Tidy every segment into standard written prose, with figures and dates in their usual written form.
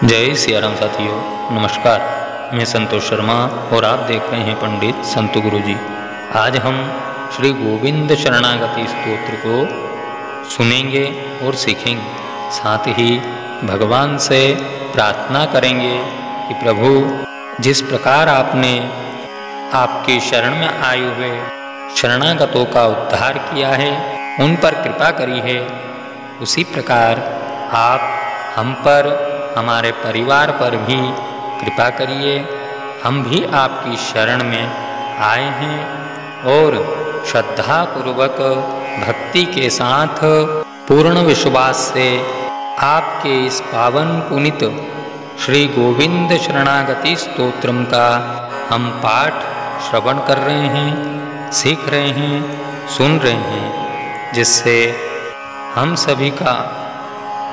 जय सियाराम साथियों, नमस्कार। मैं संतोष शर्मा और आप देख रहे हैं पंडित संतु गुरु जी। आज हम श्री गोविंद शरणागति स्तोत्र को सुनेंगे और सीखेंगे। साथ ही भगवान से प्रार्थना करेंगे कि प्रभु, जिस प्रकार आपने आपकी शरण में आए हुए शरणागतों का उद्धार किया है, उन पर कृपा करी है, उसी प्रकार आप हम पर, हमारे परिवार पर भी कृपा करिए। हम भी आपकी शरण में आए हैं और श्रद्धापूर्वक भक्ति के साथ पूर्ण विश्वास से आपके इस पावन पुनित श्री गोविंद शरणागति स्तोत्रम का हम पाठ श्रवण कर रहे हैं, सीख रहे हैं, सुन रहे हैं, जिससे हम सभी का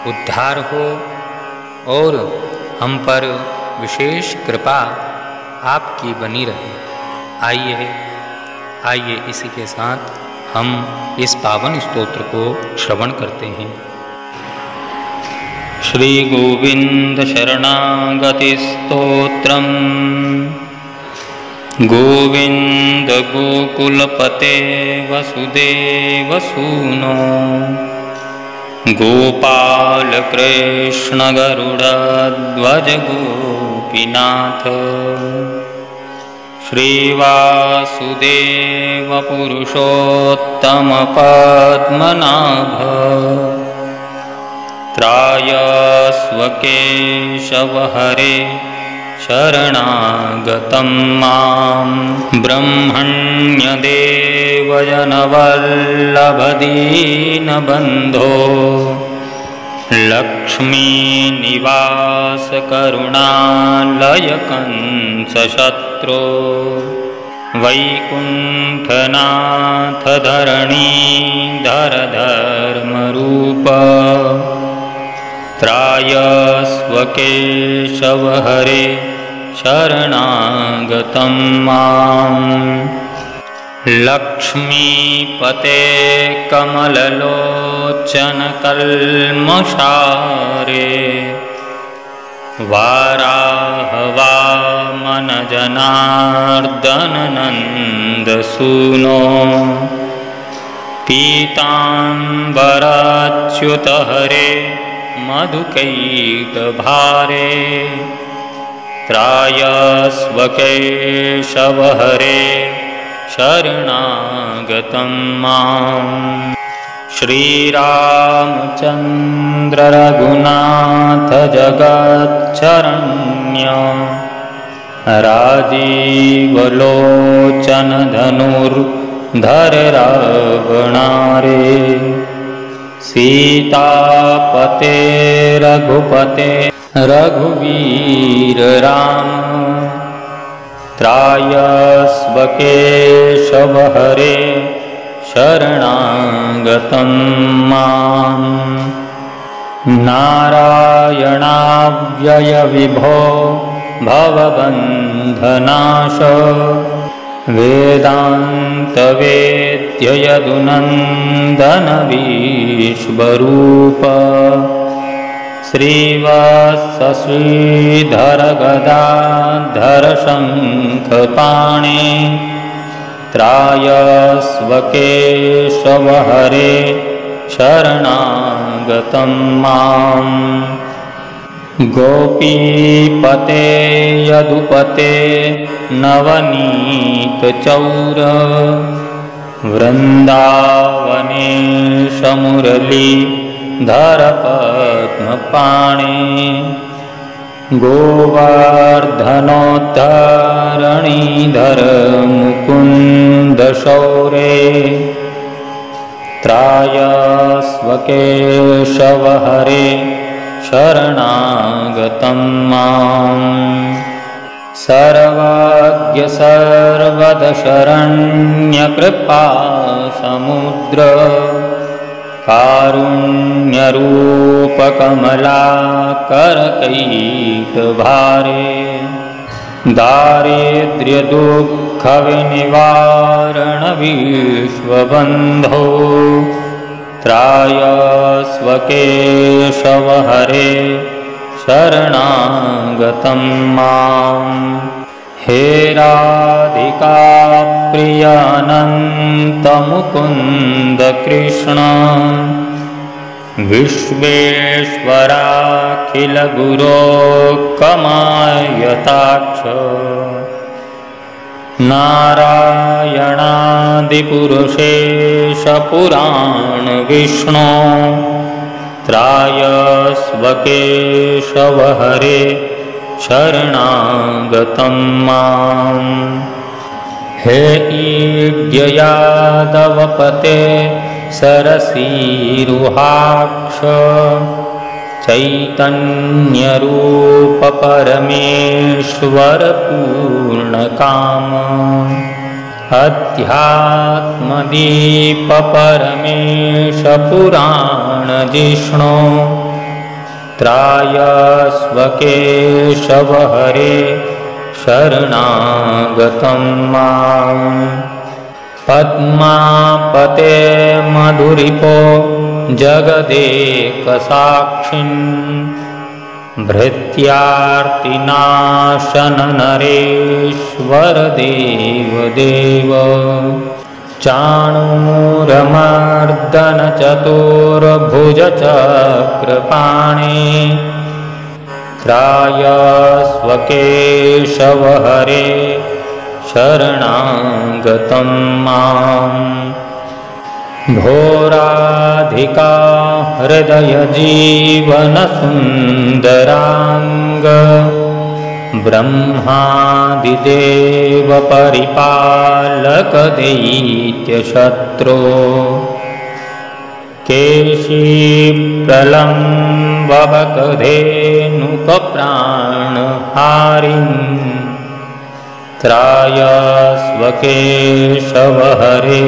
उद्धार हो और हम पर विशेष कृपा आपकी बनी रहे। आइए इसी के साथ हम इस पावन स्तोत्र को श्रवण करते हैं। श्री गोविंद शरणागति स्तोत्रम। गोविंद गोकुलपते वसुदेव सूनो, गोपाल कृष्ण गरुड़ध्वज गोपीनाथ, श्रीवासुदेव पुरुषोत्तम पद्मनाभ, त्रायस्व हरे शरणागतं मां, ब्रह्मण्यदेव जनवल्लभ दीनबन्धो, लक्ष्मीनिवास करुणालय कंसशत्रो, वैकुण्ठनाथ धरणीधर धर्मरूप, त्रायस्व केशव हरे शरणागतं मां, लक्ष्मीपते कमललोचन कल्मषारे, वाराहवामन जनार्दन नन्द सूनो, पीताम्बराच्युत हरे मधुकैटभारे, त्रायस्व केशव हरे शरणागतं मां, श्रीरामचन्द्र रघुनाथ जगच्चरण्य, राजीवलोचन धनुर्धर रावणारे, सीतापते रघुपते रघुवीर राम, त्रायस्व केशव हरे शरणागतं मां, नारायणाव्यय विभो भवबन्धनाश, वेदांत वेद्य यदुनन्दन विश्वरूप, श्रीवासश्रीधर गदाधर शङ्खपाणे, त्रायस्व केशव हरे शरणागतं मां, गोपीपते यदुपते नवनीत चौर, वृन्दावनेश मुरली धर पद्मपाणे, गोवर्धनोद्धरणीधर मुकुन्द शौरे, त्रायस्व केशव हरे शरणागतं मां, सर्वज्ञ सर्वद शरण्य कृपा समुद्र, कारुण्यरूप कमलाकर कैटभारे, दारिद्र्य दुःख विनिवारण विश्वबन्धो, त्रायस्व केशव हरे शरणागतं माम्। हे राधिका प्रियानन्द मुकुन्द कृष्ण विश्वेश्वराखिल गुरो कमायताक्ष नारायणादिपुरुषेश पुराण विष्णु त्रायस्व केशव हरे शरणागतं माम्। हे ईड्ययादवपते सरसीरुहाक्ष चैतन्यरूप परमेश्वर पूर्णकाम अध्यात्मदीप परमेश पुराण जिष्णु त्रायस्व केशव हरे शरणागतं माम्। पद्मापते मधुरिपो जगदेकसाक्षिन् भृत्यार्तिनाशन नरेश्वर देवदेव चाणूरमर्दन चतुर्भुज चक्रपाणे त्रायस्व केशव हरे शरणागतं माम्। भो राधिका हृदय जीवन सुन्दरांग ब्रह्मादिदेव परिपालक दैत्य शत्रो केशी प्रलम्बक धेनुक प्राणहारिन् त्रायस्व केशव हरे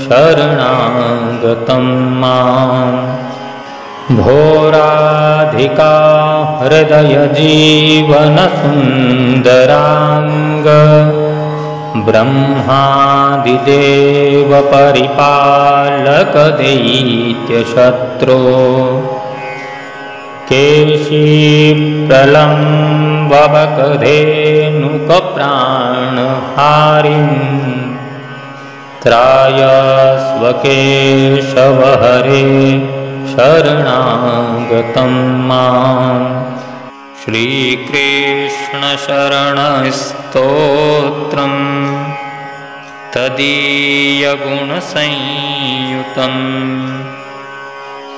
शरणागतं माम्। भो राधिका हृदय जीवन सुन्दरांग ब्रह्मादिदेव परिपालक दैत्य शत्रो केशी प्रलम्बक धेनुक प्राणहारिन् त्रायस्व केशव हरे शरणागतं माम्। श्रीकृष्ण शरणस्तोत्रम् तदीयगुणसंयुतम्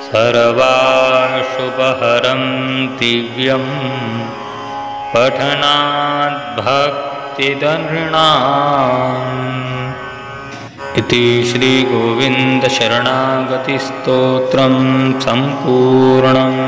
सर्वाशुभहरं दिव्यं पठनात् भक्तिदनृणाम्। इति श्री गोविंद शरणागति स्तोत्रं संपूर्णम्।